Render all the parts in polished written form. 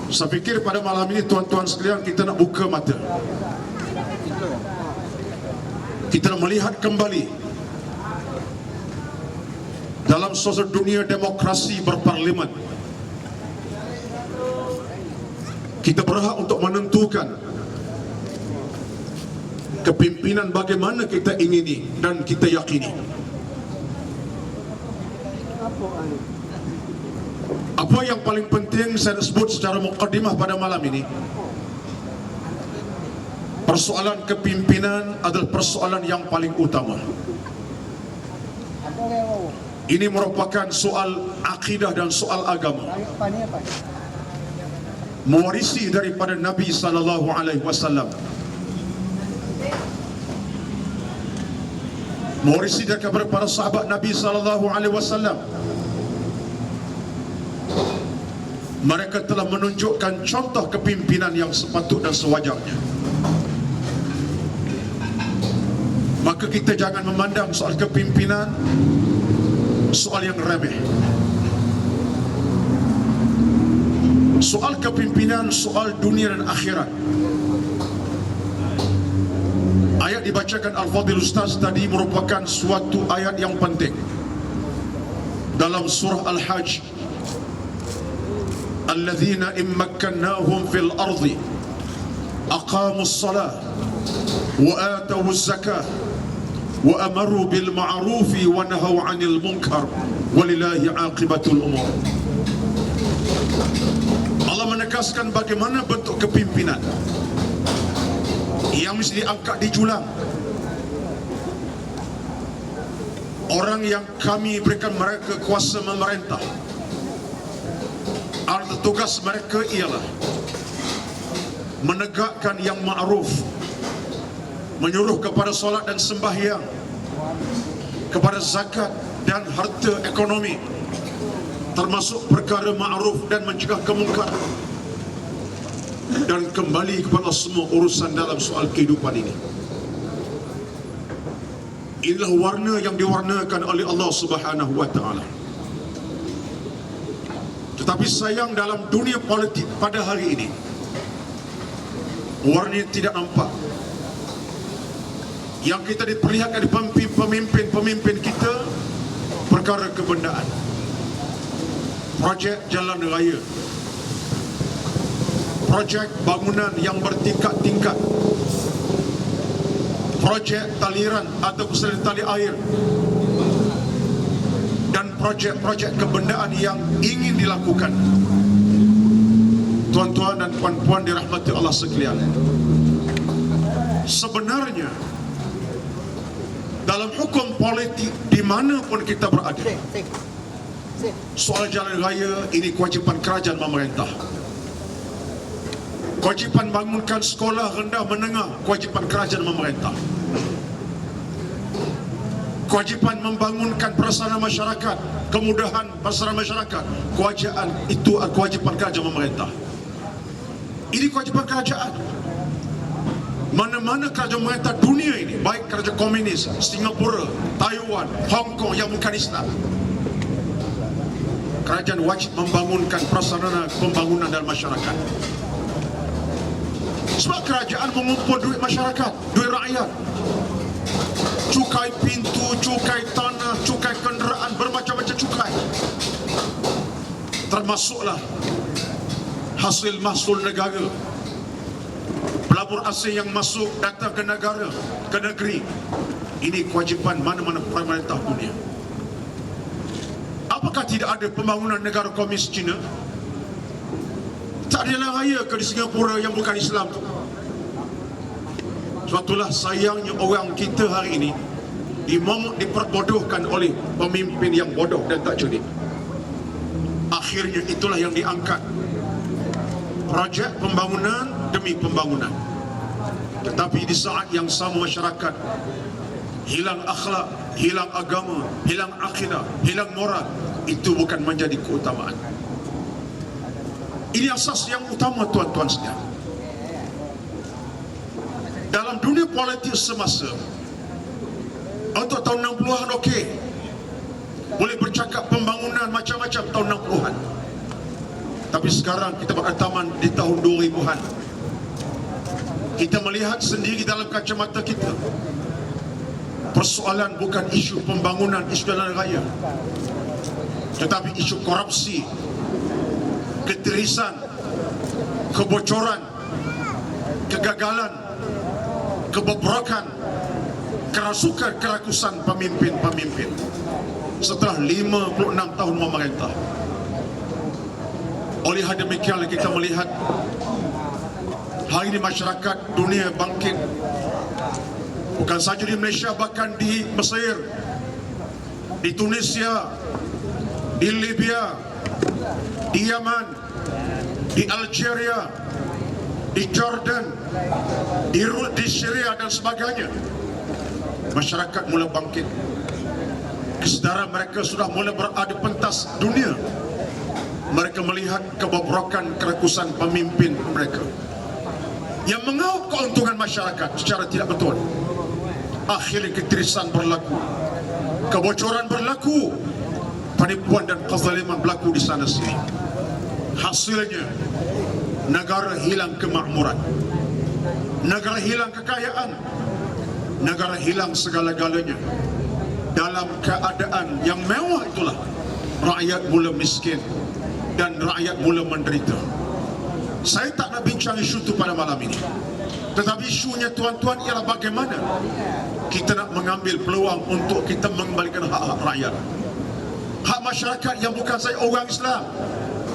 Saya fikir pada malam ini tuan-tuan sekalian, kita nak buka mata. Kita nak melihat kembali dalam suasana dunia demokrasi berparlimen. Kita berhak untuk menentukan kepimpinan bagaimana kita ingini dan kita yakini. Apa yang paling penting saya sebut secara muqaddimah pada malam ini, persoalan kepimpinan adalah persoalan yang paling utama. Ini merupakan soal akidah dan soal agama, mewarisi daripada Nabi sallallahu alaihi wasallam, mewarisi daripada para sahabat Nabi sallallahu alaihi wasallam. Mereka telah menunjukkan contoh kepimpinan yang sepatut dan sewajarnya. Maka kita jangan memandang soal kepimpinan soal yang remeh. Soal kepimpinan soal dunia dan akhirat. Ayat dibacakan Al-Fadhil Ustaz tadi merupakan suatu ayat yang penting dalam surah Al-Hajj. Alladzina immakkannahum fil ardi aqamus salah wa atawuz zakah wa amaru bil ma'rufi wa nahaw 'anil munkar walillahi 'aqibatul umur. Allah menegaskan bagaimana bentuk kepimpinan yang mesti diangkat di julang. Orang yang kami berikan mereka kuasa memerintah, tugas mereka ialah menegakkan yang ma'ruf, menyuruh kepada solat dan sembahyang, kepada zakat dan harta ekonomi, termasuk perkara ma'ruf dan mencegah kemungkaran, dan kembali kepada semua urusan dalam soal kehidupan ini. Inilah warna yang diwarnakan oleh Allah Subhanahu wa taala. Tetapi sayang, dalam dunia politik pada hari ini warna tidak nampak. Yang kita diperlihatkan di pemimpin kita perkara kebendaan, projek jalan raya, projek bangunan yang bertingkat-tingkat, projek taliran atau persalinan tali air, dan projek-projek kebendaan yang ingin dilakukan. Tuan-tuan dan puan-puan dirahmati Allah sekalian, sebenarnya dalam hukum politik di mana pun kita berada, soal jalan raya ini kewajipan kerajaan memerintah. Kewajipan bangunkan sekolah rendah menengah, kewajipan kerajaan memerintah. Kewajipan membangunkan prasarana masyarakat, kemudahan prasarana masyarakat, kewajipan kerajaan memerintah. Ini kewajipan kerajaan. Mana-mana kerajaan memerintah dunia ini, baik kerajaan komunis, Singapura, Taiwan, Hong Kong yang bukan Islam, kerajaan wajib membangunkan prasarana pembangunan dalam masyarakat. Sebab kerajaan mengumpul duit masyarakat, duit rakyat, cukai pintu, cukai tanah, cukai kenderaan, bermacam-macam cukai, termasuklah hasil mahsul negara, pelabur asing yang masuk datang ke negara, ke negeri. Ini kewajipan mana-mana pemerintah dunia. Apakah tidak ada pembangunan negara komunis Cina? Tak ada jalan raya ke di Singapura yang bukan Islam tu? Sebab itulah sayangnya orang kita hari ini diperbodohkan oleh pemimpin yang bodoh dan tak cerdik. Akhirnya itulah yang diangkat, projek pembangunan demi pembangunan. Tetapi di saat yang sama masyarakat hilang akhlak, hilang agama, hilang akidah, hilang moral. Itu bukan menjadi keutamaan. Ini asas yang utama, tuan-tuan sekalian. Dalam dunia politik semasa, untuk tahun 60-an okey, boleh bercakap pembangunan macam-macam tahun 60-an. Tapi sekarang kita berataman di tahun 2000-an. Kita melihat sendiri dalam kacamata kita, persoalan bukan isu pembangunan, isu jalan raya, tetapi isu korupsi, ketirisan, kebocoran, kegagalan, kebobrokan, kerasukan, kerakusan pemimpin-pemimpin setelah 56 tahun memerintah. Oleh hal demikian kita melihat hari ini masyarakat dunia bangkit, bukan saja di Malaysia, bahkan di Mesir, di Tunisia, di Libya, di Yaman, di Algeria, di Jordan, di Syria dan sebagainya. Masyarakat mula bangkit. Kesedaran mereka sudah mula berada pentas dunia. Mereka melihat kebobrokan, kerakusan pemimpin mereka yang mengaut keuntungan masyarakat secara tidak betul. Akhirnya ketirisan berlaku, kebocoran berlaku, penipuan dan kezaliman berlaku di sana sini. Hasilnya negara hilang kemakmuran, negara hilang kekayaan, negara hilang segala-galanya. Dalam keadaan yang mewah itulah rakyat mula miskin dan rakyat mula menderita. Saya tak nak bincang isu itu pada malam ini, tetapi isunya tuan-tuan ialah bagaimana kita nak mengambil peluang untuk kita mengembalikan hak-hak rakyat, hak masyarakat yang bukan saja orang Islam,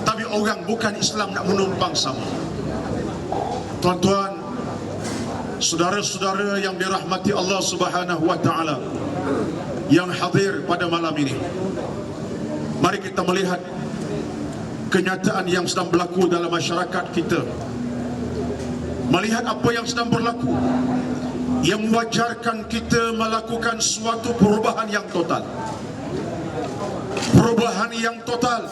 tapi orang bukan Islam nak menumpang sama. Tuan-tuan, saudara-saudara yang dirahmati Allah Subhanahu wa taala yang hadir pada malam ini, mari kita melihat kenyataan yang sedang berlaku dalam masyarakat kita. Melihat apa yang sedang berlaku yang mewajarkan kita melakukan suatu perubahan yang total. Perubahan yang total.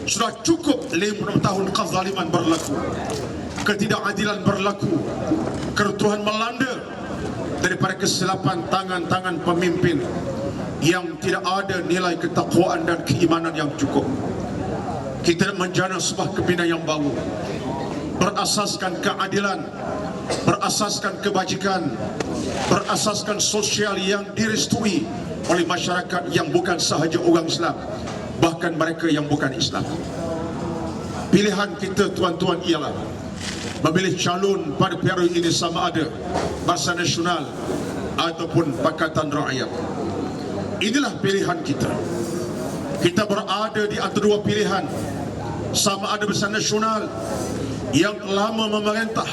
Sudah cukup 56 tahun kezaliman berlaku, ketidakadilan berlaku, keruntuhan melanda daripada kesilapan tangan-tangan pemimpin yang tidak ada nilai ketakwaan dan keimanan yang cukup. Kita menjana sebuah kepimpinan yang baru, berasaskan keadilan, berasaskan kebajikan, berasaskan sosial yang direstui oleh masyarakat yang bukan sahaja orang Islam, bahkan mereka yang bukan Islam. Pilihan kita tuan-tuan ialah memilih calon pada periode ini sama ada Barisan Nasional ataupun Pakatan Rakyat. Inilah pilihan kita. Kita berada di antara dua pilihan, sama ada Barisan Nasional yang lama memerintah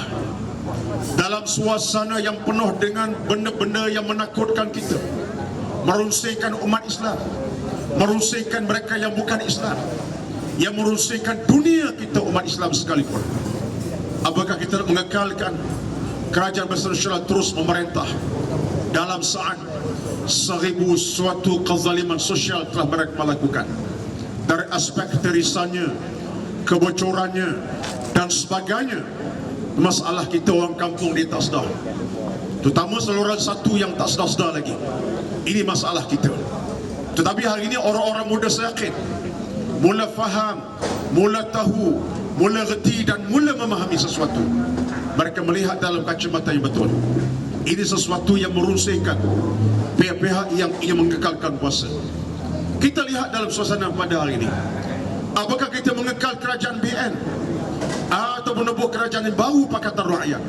dalam suasana yang penuh dengan benda-benda yang menakutkan kita, merusakkan umat Islam, merusakkan mereka yang bukan Islam, yang merusakkan dunia kita umat Islam sekalipun. Apakah kita nak mengekalkan kerajaan Barisan Nasional terus memerintah dalam saat 1000 suatu kezaliman sosial telah mereka lakukan, dari aspek ketirisannya, kebocorannya dan sebagainya? Masalah kita orang kampung dia tak sedar, terutama saluran satu yang tak sedar-sedar lagi. Ini masalah kita. Tetapi hari ini orang-orang muda saya yakin mula faham, mula tahu, mula reti dan mula memahami sesuatu. Mereka melihat dalam kacamata yang betul. Ini sesuatu yang merusakkan pihak-pihak yang ingin mengekalkan kuasa. Kita lihat dalam suasana pada hari ini, apakah kita mengekal kerajaan BN atau menubuh kerajaan yang baru Pakatan Rakyat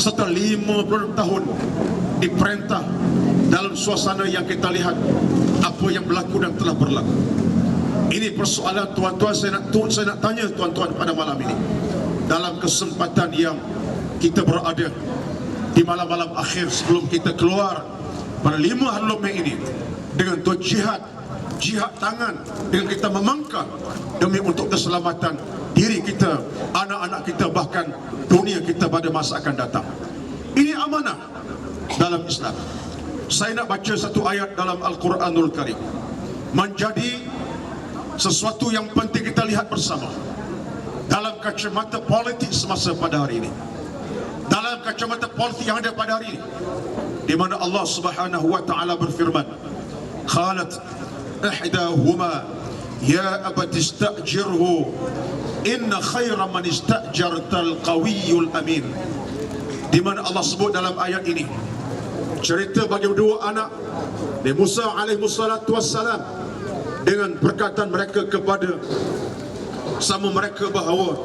setelah 50 tahun diperintah dalam suasana yang kita lihat apa yang berlaku dan telah berlaku. Ini persoalan tuan-tuan, saya nak tanya tuan-tuan pada malam ini, dalam kesempatan yang kita berada di malam-malam akhir sebelum kita keluar pada 5 hari Mei ini dengan jihad tangan, dengan kita memangkah demi untuk keselamatan diri kita, anak-anak kita, bahkan dunia kita pada masa akan datang. Ini amanah dalam Islam. Saya nak baca satu ayat dalam Al-Quranul Karim, menjadi sesuatu yang penting kita lihat bersama dalam kacamata politik semasa pada hari ini, dalam kacamata politik yang ada pada hari ini, di mana Allah Subhanahu wa taala berfirman, qalat ihdahuma Ya abati istajirhu inna khaira man istajartal qawiyul amin. Di mana Allah sebut dalam ayat ini cerita bagi dua anak Nabi Musa alaihi wassalatu wassalam dengan perkataan mereka kepada sama mereka bahawa